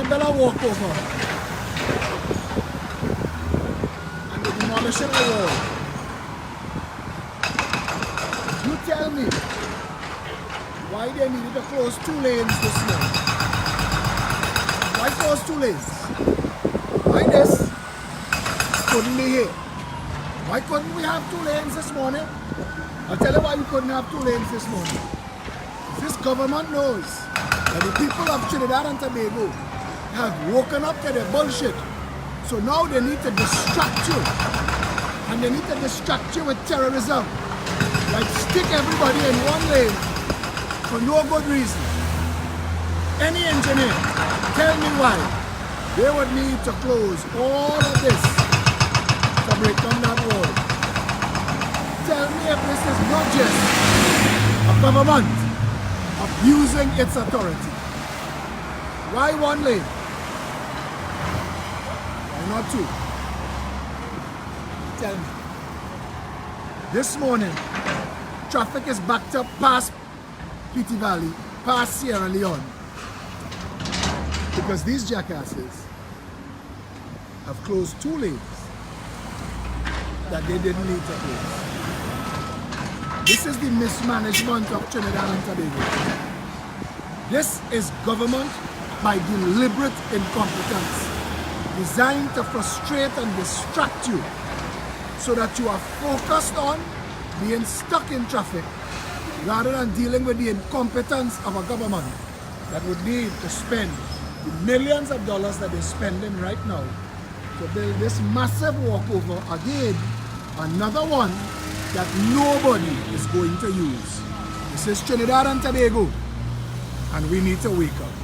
Annabella walkover and the demolishing the wall. You tell me why they needed to close 2 lanes this morning. Why close 2 lanes? Why this couldn't be here? Why couldn't we have 2 lanes this morning? I'll tell you why we couldn't have 2 lanes this morning. This government knows that the people of Trinidad and Tobago have woken up to their bullshit. So now they need to distract you. And they need to distract you with terrorism. Like stick everybody in 1 lane for no good reason. Any engineer, tell me why they would need to close all of this to break down that wall. Tell me if this is not just a government abusing its authority. Why 1 lane? Why not 2? Tell me. This morning, traffic is backed up past Petite Valley, past Sierra Leone. Because these jackasses have closed 2 lanes that they didn't need to close. This is the mismanagement of Trinidad and Tobago. This is government by deliberate incompetence, designed to frustrate and distract you so that you are focused on being stuck in traffic rather than dealing with the incompetence of a government that would need to spend the millions of dollars that they're spending right now to build this massive walkover again, another one that nobody is going to use. This is Trinidad and Tobago, and we need to wake up.